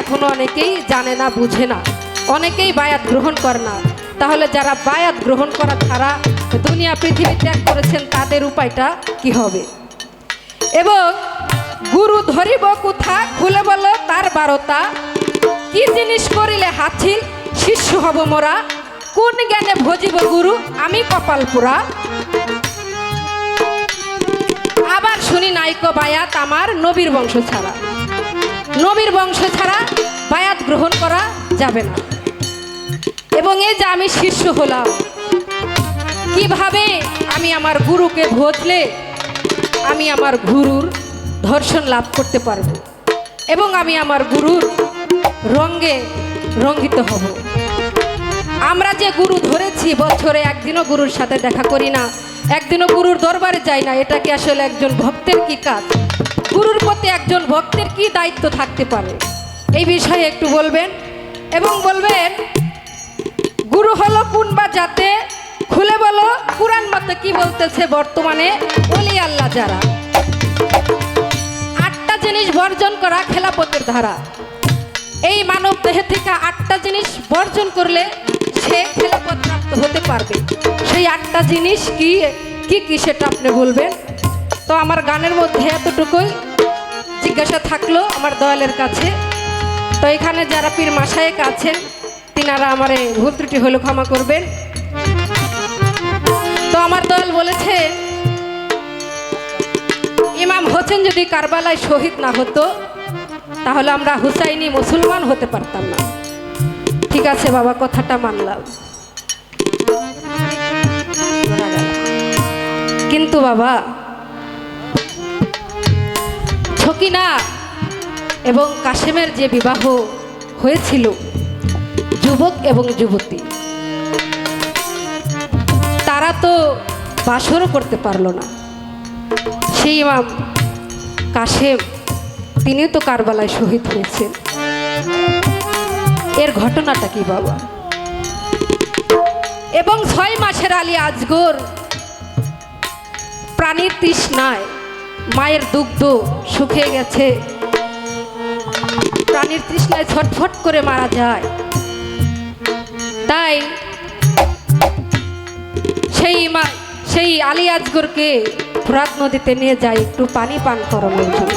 এখনো অনেকেই জানে না, বুঝে না, অনেকেই বায়াত গ্রহণ করে না। তাহলে যারা বায়াত গ্রহণ করা ছাড়া দুনিয়া পৃথিবী ত্যাগ করেছেন তাদের উপায়টা কি হবে? এবং গুরু ধরিব কোথা, খুলে বলো তার বারতা, কি জিনিস করিলে হাছিল শিষ্য হব মোরা, কোন জ্ঞানে ভজিব গুরু আমি কপাল পুরা। আবার শুনি নাইকো বায়াত আমার নবীর বংশ ছাড়া, নবীর বংশ ছাড়া বায়াত গ্রহণ করা যাবে না। এবং এই যে আমি শিষ্য হলাম, কিভাবে আমি আমার গুরুকে ভজলে আমি আমার গুরুর দর্শন লাভ করতে পারব এবং আমি আমার গুরুর রঙে রঙ্গিত হব। আমরা যে গুরু ধরেছি, বছরে একদিনও গুরুর সাথে দেখা করি না, একদিনও গুরুর দরবারে যাই না, এটা কি আসলে একজন ভক্তের কি কাজ? গুরুর প্রতি একজন ভক্তের কি দায়িত্ব থাকতে পারে? এই বিষয়ে একটু বলবেন এবং বলবেন গুরু হলো কোন বা জাতে, খুলে বলো কুরআন মতে কি বলতেছে বর্তমানে ওলি আল্লাহ যারা। 8টা জিনিস বর্জন করা খেলাপথের ধারা। এই মানব দেহে থেকে 8টা জিনিস বর্জন করলে সে খেলাপথ প্রাপ্ত হতে পারবে। সেই 8টা জিনিস কি কি কি সেটা আপনি বলবেন। তো আমার গানের মধ্যে এতটুকুই জিজ্ঞাসা থাকলো আমার দয়ালের কাছে। তো এখানে যারা পীর মাশায়েখ আছেন তিনারা আমারে ভুল ত্রুটি হলে ক্ষমা করবেন। তো আমার দয়াল বলেছে ইমাম হোসেন যদি কারবালায় শহীদ না হতো তাহলে আমরা হুসাইনি মুসলমান হতে পারতাম না। ঠিক আছে বাবা, কথাটা মানলাম, কিন্তু বাবা ছকিনা এবং কাশেমের যে বিবাহ হয়েছিল যুবক এবং যুবতী, তারা তো বাসরও করতে পারলো না। সেই ইমাম কাশেম তিনিও তো কারবালায় শহীদ হয়েছেন। এর ঘটনাটা কি বাবা? এবং 6 মাসের আলী আজগর প্রাণীর তৃষ্ণায় মায়ের দুগ্ধ শুকিয়ে গেছে, প্রাণীর তৃষ্ণায় ছটফট করে মারা যায়। তাই সেই আলী আজগরকে ফোরাত নদীতে নিয়ে যায় একটু পানি পান করানোর জন্য।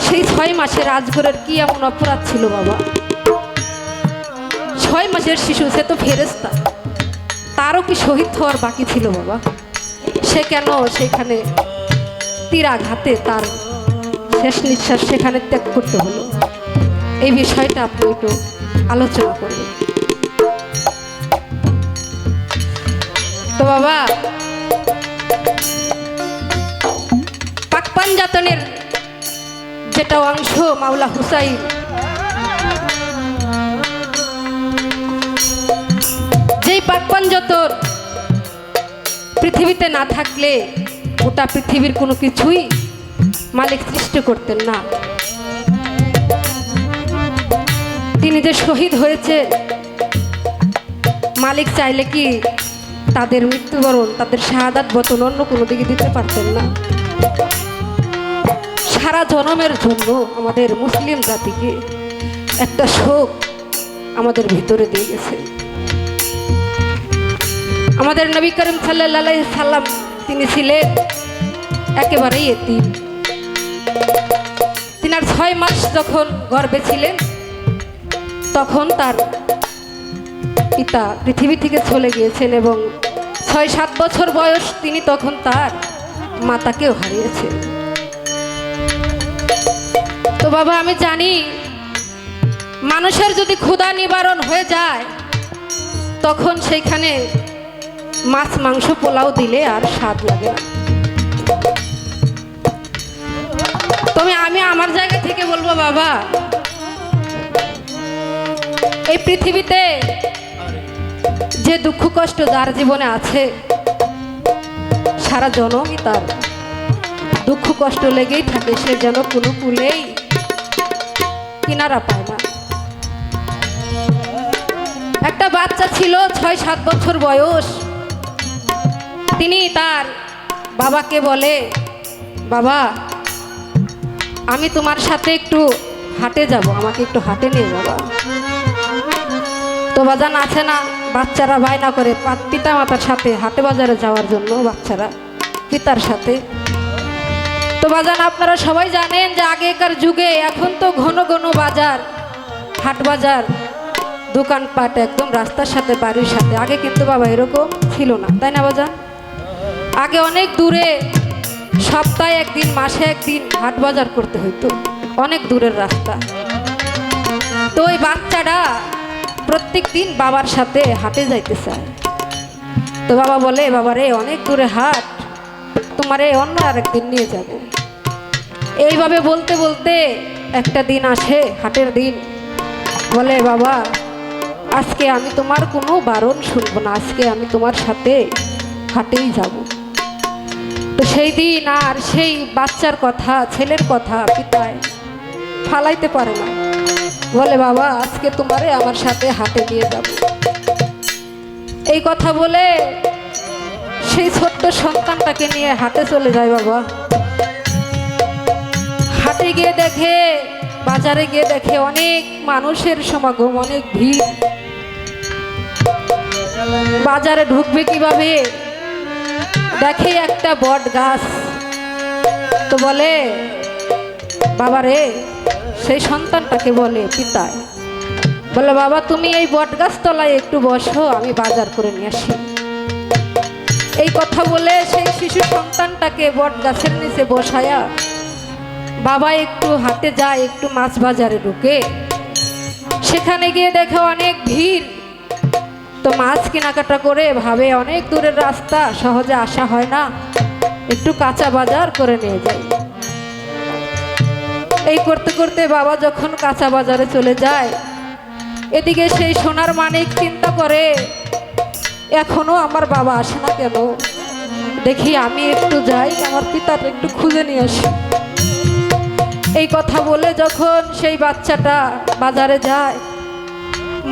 সেই 6 মাসের আজগরের কি এমন অপরাধ ছিল বাবা? 6 মাসের শিশু, সে তো ফেরেশতা, তারও কি শহীদ হওয়ার বাকি ছিল বাবা? সে কেন সেখানে তীরাঘাতে তার শেষ নিঃশ্বাস সেখানে ত্যাগ করতে হলো? এই বিষয়টা আপনি একটু আলোচনা করবেন। তো বাবা পাক পাঞ্জাতনের যেটা অংশ মাওলা হুসাইন, যেই পাক পাঞ্জাতন পৃথিবীতে না থাকলে গোটা পৃথিবীর কোনো কিছুই মালিক সৃষ্টি করতেন না। তিনি যে শহীদ হয়েছে, মালিক চাইলে কি তাদের মৃত্যুবরণ, তাদের শাহাদাত বতন অন্য কোনো দিকে দিতে পারতেন না? সারা জনমের জন্য আমাদের মুসলিম জাতিকে একটা শোক আমাদের ভিতরে দিয়ে গেছে। আমাদের নবী করিম সাল্লাল্লাহু আলাইহি সাল্লাম তিনি ছিলেন একেবারেই এতিম। তিনার 6 মাস যখন গর্ভে ছিলেন তখন তার পিতা পৃথিবী থেকে চলে গিয়েছেন এবং 6-7 বছর বয়স তিনি তখন তার মাতাকেও হারিয়েছেন। তো বাবা আমি জানি মানুষের যদি ক্ষুধা নিবারণ হয়ে যায় তখন সেইখানে মাছ মাংস পোলাও দিলে আর স্বাদ লাগে না। তবে আমি আমার জায়গা থেকে বলবো বাবা, এই পৃথিবীতে যে দুঃখ কষ্ট যার জীবনে আছে সারা জনমই তার দুঃখ কষ্ট লেগেই থাকে, সে যেন কোনো কুলেই কিনারা পায় না। একটা বাচ্চা ছিল 6-7 বছর বয়স, তিনি তার বাবাকে বলে, বাবা আমি তোমার সাথে একটু হাটে যাব, আমাকে একটু হাটে নিয়ে যাবা। তো বাজান আছে না, বাচ্চারা বায়না করে পিতা মাতার সাথে হাটে বাজারে যাওয়ার জন্য, বাচ্চারা পিতার সাথে। তো বাজান আপনারা সবাই জানেন যে আগেকার যুগে, এখন তো ঘন ঘন বাজার, হাট বাজার, দোকানপাট একদম রাস্তার সাথে, বাড়ির সাথে। আগে কিন্তু বাবা এরকম ছিল না, তাই না বাজান? আগে অনেক দূরে, সপ্তাহে একদিন, মাসে একদিন হাট বাজার করতে হইতো, অনেক দূরের রাস্তা। তো ওই বাচ্চাটা প্রত্যেক দিন বাবার সাথে হাটে যাইতে চায়। তো বাবা বলে, বাবা রে অনেক দূরে হাট, তোমারে অন্য আরেকদিন নিয়ে যাব। এইভাবে বলতে বলতে একটা দিন আসে, হাটের দিন। বলে, বাবা আজকে আমি তোমার কোনো বারণ শুনবো না, আজকে আমি তোমার সাথে হাটেই যাব। তো সেই দিন আর সেই বাচ্চার কথা, ছেলের কথা পিতায় ফালাইতে পারে না। বলে, বাবা আজকে তোমারে আমার সাথে হাটে নিয়ে যাব। এই কথা বলে সেই ছোট্ট সন্তানটাকে নিয়ে হাটে চলে যায়। বাবা হাটে গিয়ে দেখে, বাজারে গিয়ে দেখে অনেক মানুষের সমাগম, অনেক ভিড়। বাজারে ঢুকবে কিভাবে, দেখে একটা বট গাছ। তো বলে, বাবা রে, সেই সন্তানটাকে বলে পিতায়, বলে, বাবা তুমি এই বট গাছ তলায় একটু বসো, আমি বাজার করে নিয়ে আসি। এই কথা বলে সেই শিশু সন্তানটাকে বট গাছের নিচে বসায়া বাবা একটু হাটে যায়, একটু মাছ বাজারে ঢুকে। সেখানে গিয়ে দেখে অনেক ভিড়। তো মাছ কেনাকাটা করে ভাবে অনেক দূরের রাস্তা, সহজে আসা হয় না, একটু কাঁচা বাজার করে নিয়ে যায়। এই করতে করতে বাবা যখন কাঁচা বাজারে চলে যায়, এদিকে সেই সোনার মানিক চিন্তা করে, এখনো আমার বাবা আসে না কেন, দেখি আমি একটু যাই, আমার পিতাকে একটু খুঁজে নিয়ে আসি। এই কথা বলে যখন সেই বাচ্চাটা বাজারে যায়,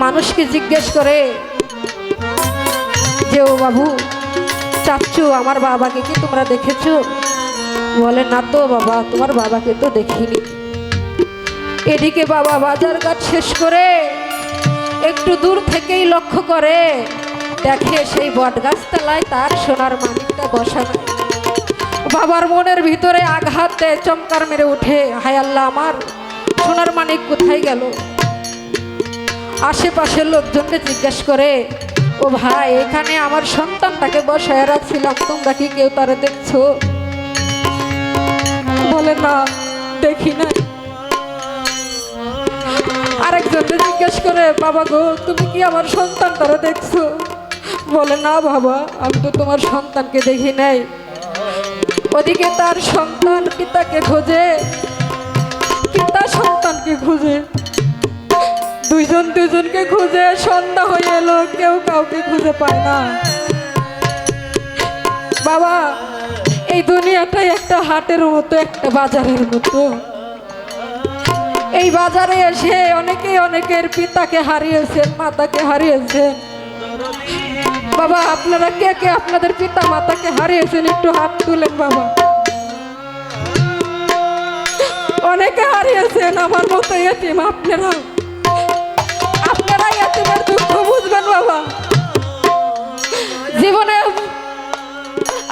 মানুষকে জিজ্ঞেস করে যে, ও বাবু, চাচ্চু আমার বাবাকে কি তোমরা দেখেছো? বলে, না তো বাবা, তোমার বাবাকে তো দেখিনি। এদিকে বাবা বাজার ঘাট শেষ করে একটু দূর থেকেই লক্ষ্য করে, দেখে সেই বট গাছতলায় তার সোনার মানিকটা বসানো। বাবার মনের ভিতরে আঘাত দেয়, চমকার মেরে উঠে, হায় আল্লাহ, আমার সোনার মানিক কোথায় গেল? আশেপাশের লোকজনকে জিজ্ঞেস করে, ও ভাই, এখানে আমার সন্তানটাকে বসায় রাখছিলাম, তোমরা কি কেউ তারে দেখছো? বলে, না, দেখি না। আরেকজনকে জিজ্ঞেস করে, বাবা গো, তুমি কি আমার সন্তানটারে দেখছো? বলে, না বাবা, আমি তো তোমার সন্তানকে দেখি নাই। ওদিকে তার সন্তান পিতাকে খোঁজে, পিতা সন্তানকে খুঁজে, দুইজন দুজনকে খুঁজে সন্ধ্যা হয়ে এলো, কেউ কাউকে খুঁজে পায় না। বাবা, এই দুনিয়াটাই একটা হাটের মতো, একটা বাজারের মতো। এই বাজারে এসে অনেকেই অনেকের পিতাকে হারিয়েছেন, মাতাকে হারিয়েছেন। বাবা, আপনারা কে কে আপনাদের পিতা মাতাকে হারিয়েছেন একটু হাত তুলেন। বাবা, অনেকে হারিয়েছেন, আমার মতো এতিম আপনারা, আপনারাই এতিমের দুঃখ বুঝবেন। বাবা, জীবনে,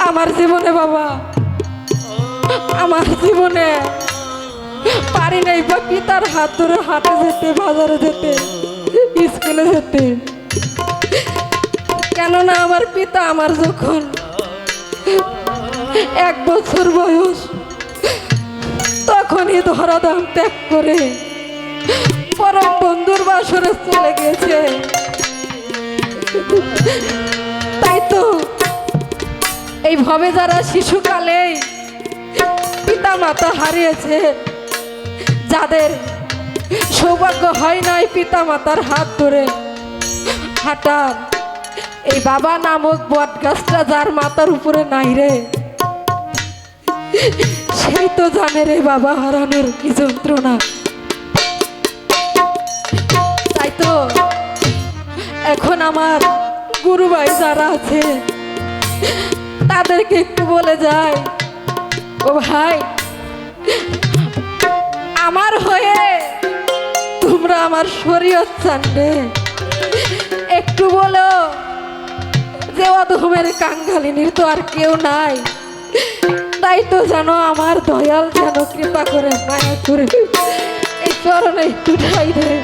আমার জীবনে, বাবা আমার জীবনে পারি নাই বা পিতার হাত ধরে হাটে যেতে, বাজারে যেতে, স্কুলে যেতে। কেননা আমার পিতা আমার যখন 1 বছর বয়স, তখনই ধরাধাম ত্যাগ করে পরম বন্ধুর বাসরে চলে গেছে। তাই তো এইভাবে যারা শিশুকালেই পিতা মাতা হারিয়েছে, যাদের সৌভাগ্য হয় নাই পিতা মাতার হাত ধরে হাঁটার, এই বাবা নামক বট গাছটা যার মাথার উপরে নাই রে, সেই তো জানে রে বাবা হারানোর কি যন্ত্রণা। তাই তো এখন আমার গুরু ভাই যারা আছে, তাদেরকে একটু বলে যায়, ও ভাই, আমার হয়ে তোমরা আমার শরীয়ত জানবে একটু বলো যে অধমের কাঙ্গালিনীর তো আর কেউ নাই, তাই তো জানো আমার দয়াল যেন কৃপা করে মায়া করে এই চরণে একটু ঠাই দেয়।